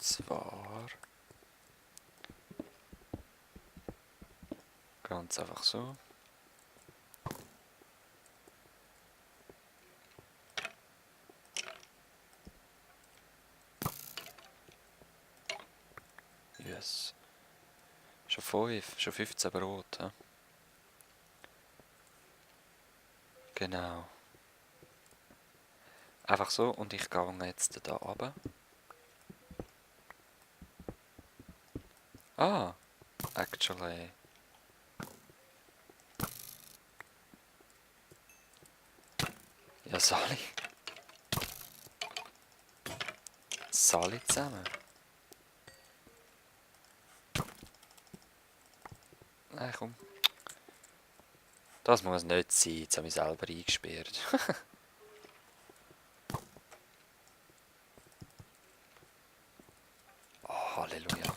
zwar ganz einfach so. Yes. Schon 15 Brot. He? Genau. Einfach so und ich gehe jetzt da runter. Ah, actually. Ja, Sali. Sali zusammen. Nein, komm. Das muss nicht sein, jetzt habe ich selber eingesperrt. Oh, Halleluja.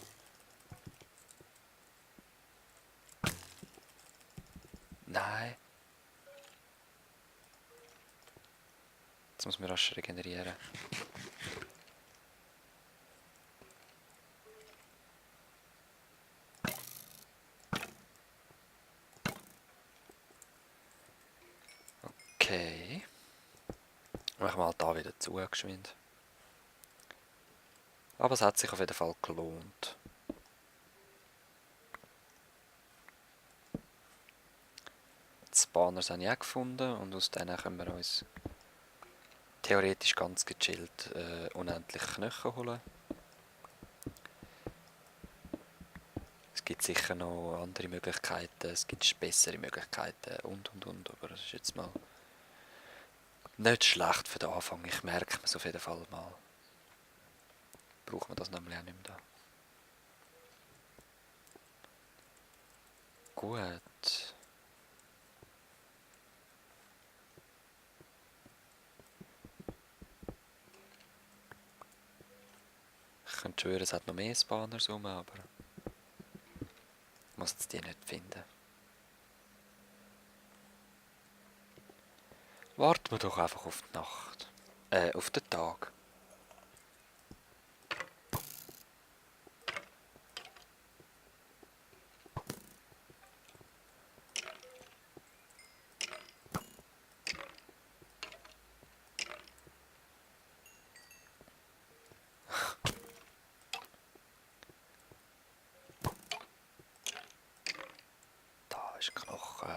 Nein. Jetzt muss man rasch regenerieren. Okay. Machen wir halt da wieder zu, geschwind. Aber es hat sich auf jeden Fall gelohnt. Die Spawners habe ich auch gefunden und aus denen können wir uns theoretisch ganz gechillt unendlich Knochen holen. Es gibt sicher noch andere Möglichkeiten, es gibt bessere Möglichkeiten und. Aber das ist jetzt mal nicht schlecht für den Anfang. Ich merke es auf jeden Fall mal. Braucht man das nämlich auch nicht mehr da. Gut. Ich könnte schwören, es hat noch mehr Spawners rum, aber ich muss jetzt die nicht finden. Warten wir doch einfach auf die Nacht. Auf den Tag. Da ist Knochen.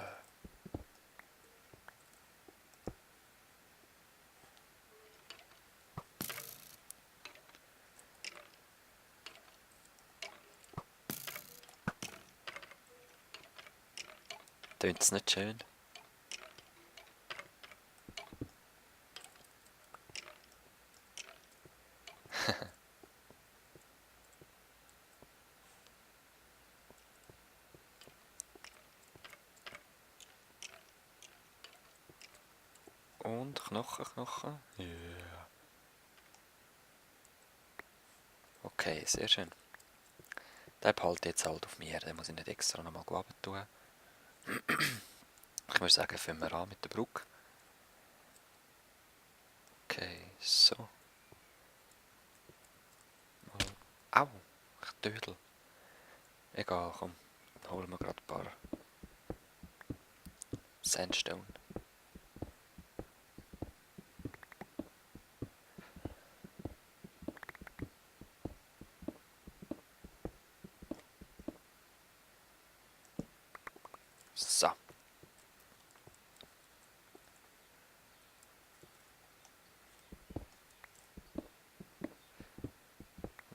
Tönt es nicht schön? Und Knochen. Yeah. Okay, sehr schön. Den behalte ich jetzt halt auf mir, den muss ich nicht extra nochmal runter tun. Ich würde sagen, fangen wir an mit der Brücke. Okay, so. Au, ich tödel. Egal, komm, dann holen wir gerade ein paar Sandstone. So.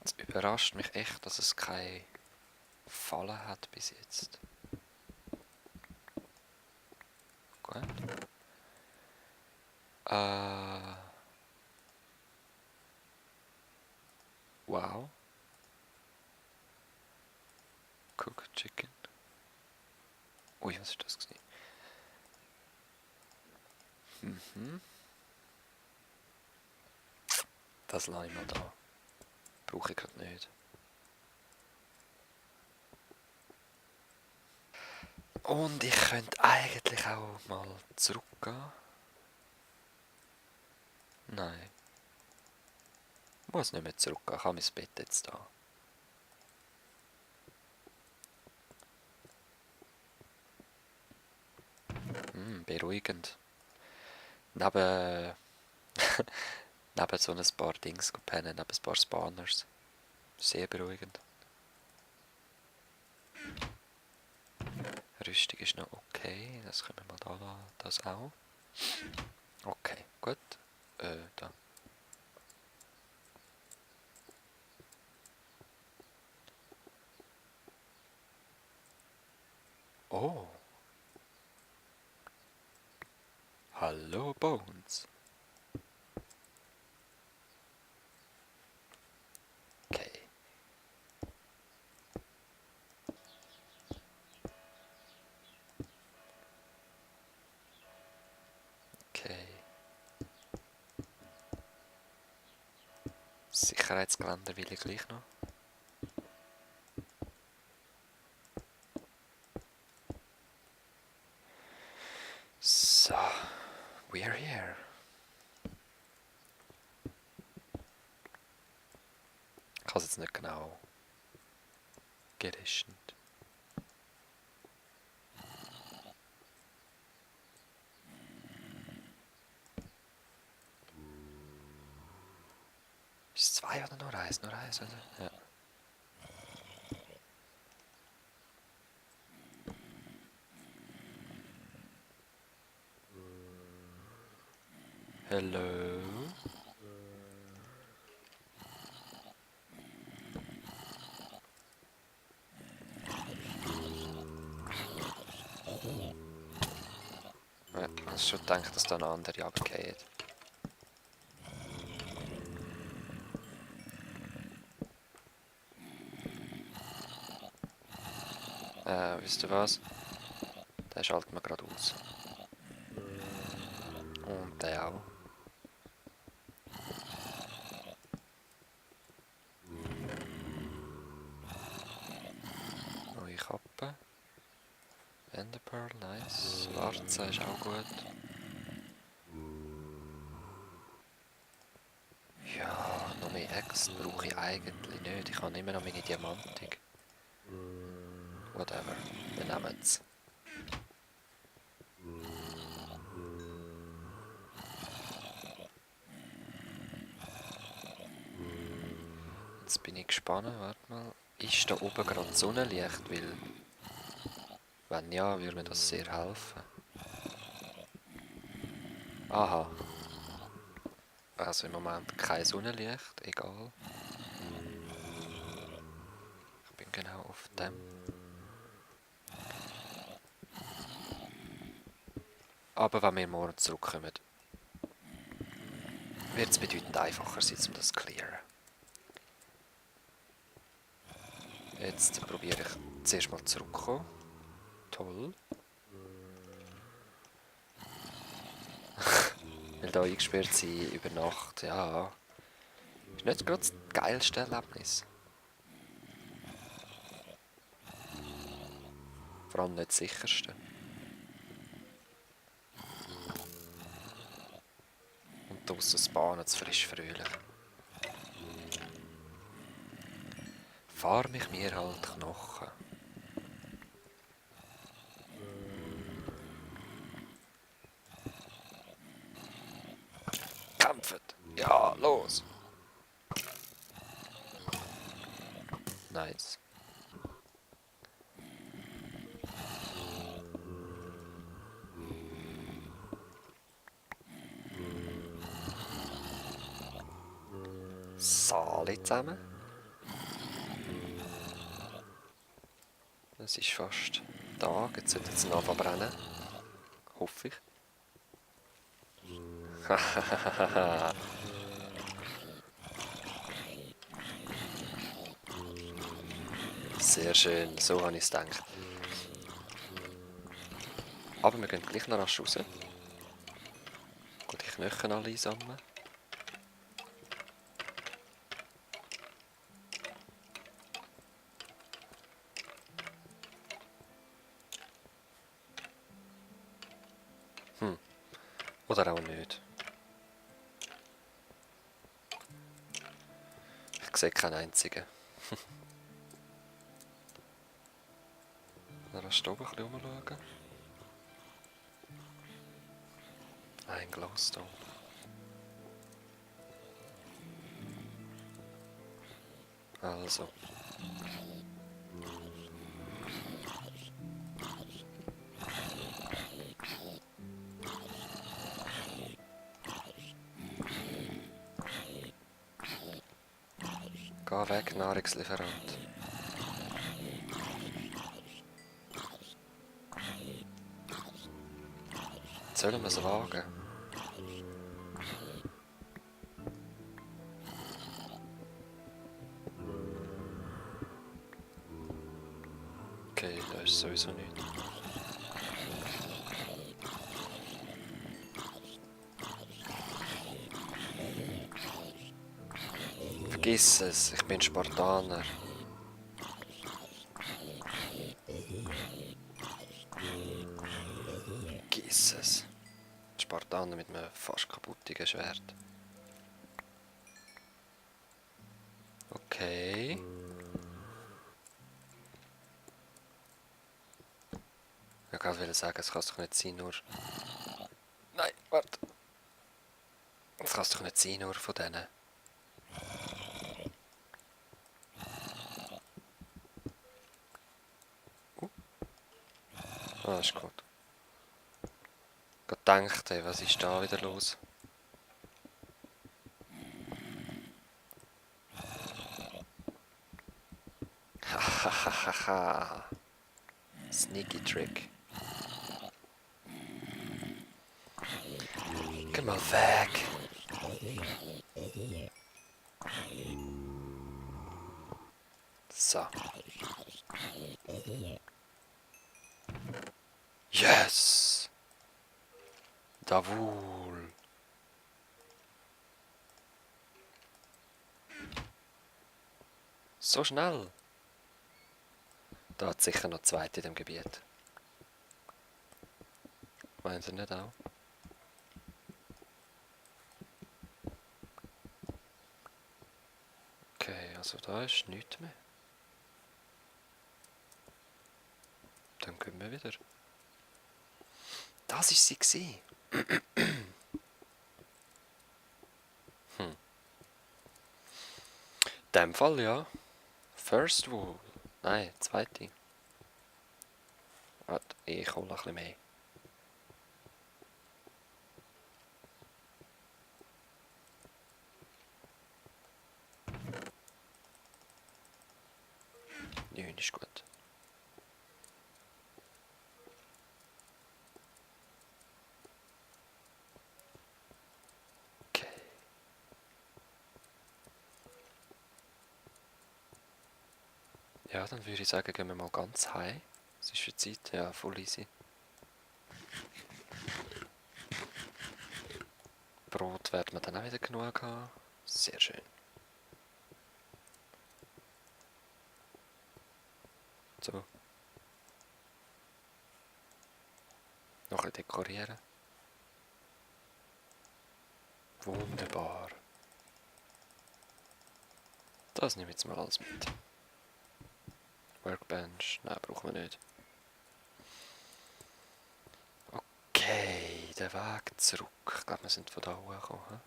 Es überrascht mich echt, dass es keine Falle hat bis jetzt. Gut. Wow. Cooked Chicken. Ui, was ist das gewesen? Das lasse ich mal da. Brauche ich gerade nicht. Und ich könnte eigentlich auch mal zurückgehen. Nein. Ich muss nicht mehr zurückgehen, ich habe mein Bett jetzt da. Beruhigend. Neben, neben so ein paar Dings pennen, neben ein paar Spanners. Sehr beruhigend. Rüstung ist noch okay, das können wir mal da lassen, das auch. Okay, gut. Da. Oh. Hallo Bones. Okay. Okay. Sicherheitsgeländer will ich gleich noch. So. We're here. Ich habe es jetzt nicht genau gerechnet. Ist es 2 oder nur 1? Nur 1, oder? Ja. Hello? Ja, ich habe schon gedacht, dass da eine andere abgeht. Wisst ihr was? Den schalten wir gerade aus. Und der auch. Neue Kappe. Enderpearl, nice. Warze ist auch gut. Ja, noch mehr Äxte brauche ich eigentlich nicht. Ich habe immer noch meine Diamantik. Whatever. Wir nehmen es. Jetzt bin ich gespannt. Warte mal. Ist da oben gerade Sonnenlicht? Weil, wenn ja, würde mir das sehr helfen. Aha. Also im Moment kein Sonnenlicht. Egal. Ich bin genau auf dem. Aber wenn wir morgen zurückkommen, wird es bedeutend einfacher sein, um das zu clearen. Jetzt probiere ich zuerst mal zurückzukommen. Toll. Weil da eingesperrt sein über Nacht, ja. Ist nicht gerade das geilste Erlebnis. Vor allem nicht das sicherste. Und draussen spawnen es frisch fröhlich. Farm ich mir halt Knochen. Kämpft! Ja, los! Nice. Sali zusammen. Es ist fast Tag, jetzt sollte es noch verbrennen. Hoffe ich. Sehr schön, so habe ich es gedacht. Aber wir gehen gleich noch rasch raus. Gut, die Knochen alle einsammeln. Oder auch nicht. sehe keinen einzigen. Lass da oben ein bisschen rumschauen. Ein Glowstone. Also. Geh weg, Nahrungslieferant. Sollen wir es wagen? Okay, da ist sowieso nichts. Vergiss es, ich bin Spartaner. Vergiss es. Spartaner mit einem fast kaputtigen Schwert. Okay. Ich wollte sagen, es kann doch nicht sein, nur... Nein, warte. Es kann doch nicht sein, nur von denen. Ah, ist gut. Ich habe gedacht, ey, was ist da wieder los? Hahaha. Sneaky Trick. Geh mal weg. So. Yes! Jawohl. So schnell. Da hat sicher noch zwei in dem Gebiet. Meinen Sie nicht auch? Okay, also da ist nichts mehr. Dann gehen wir wieder. Das war sie gewesen. In dem Fall ja. First Wall. Nein, zweite. Warte, ich hole ein bisschen mehr. Nein, ist gut. Okay. Ja, dann würde ich sagen, gehen wir mal ganz heim. Es ist für die Zeit, ja, voll easy. Brot werden wir dann auch wieder genug haben. Sehr schön. So. Noch ein dekorieren. Wunderbar. Das nehme ich jetzt mal alles mit. Workbench, nein, brauchen wir nicht. Okay, der Weg zurück. Ich glaube, wir sind von da hochgekommen.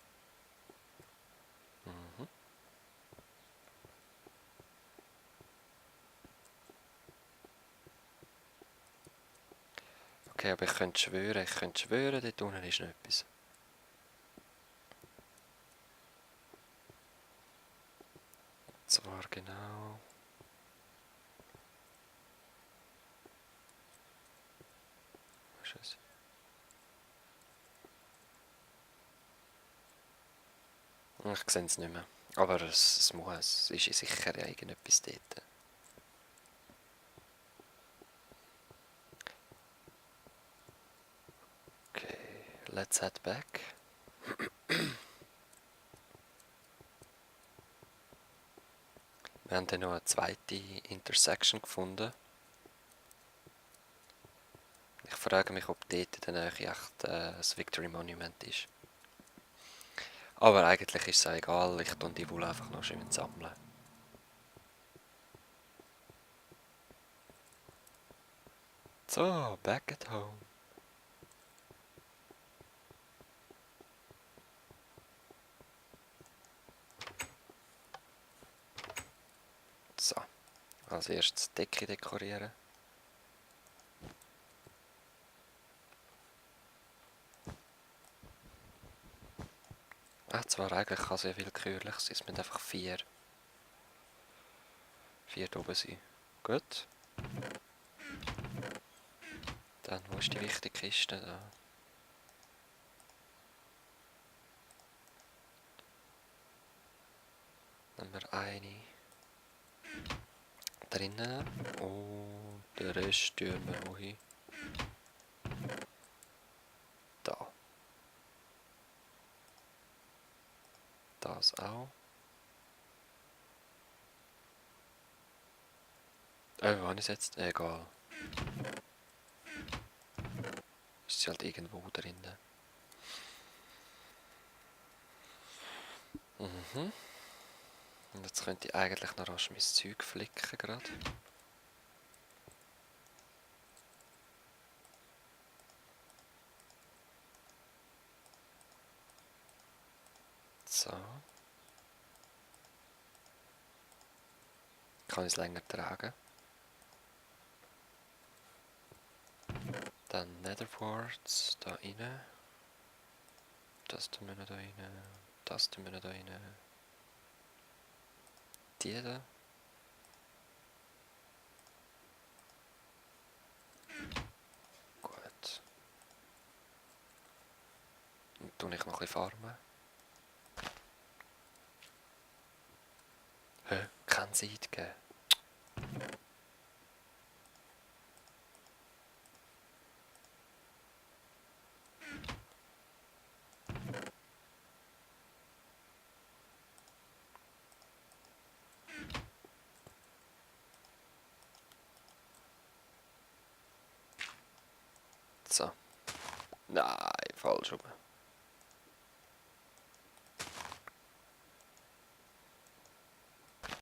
Mhm. Okay, aber ich könnte schwören, dort unten ist noch etwas. Zwar genau... Was ist es? Ich sehe es nicht mehr. Aber es muss, es ist sicher irgendetwas dort. Okay, let's head back. Wir haben dann noch eine zweite Intersection gefunden. Ich frage mich, ob dort in der Nähe echt das Victory Monument ist. Aber eigentlich ist es auch egal, ich tue die Wolle einfach noch schön sammeln. So, back at home. So, als erstes die Decke dekorieren. Zwar eigentlich kann es ja willkürlich sein, es müssen einfach vier da oben sein. Gut. Dann, wo ist die wichtige Kiste da? Nehmen wir eine drinnen und den Rest tun wir wo hin? Da. Das auch. Wo habe ich es jetzt? Egal. Ist sie halt irgendwo drinnen. Mhm. Und jetzt könnte ich eigentlich noch rasch mein Zeug flicken gerade. So. Kann ich es länger tragen. Dann Netherwarts da rein. Das tun wir noch da rein. Das tun wir noch da rein. Die da. Gut. Und tue ich noch ein bisschen farmen. Hä? Kein Seed geben. So. Nein, falsch rum.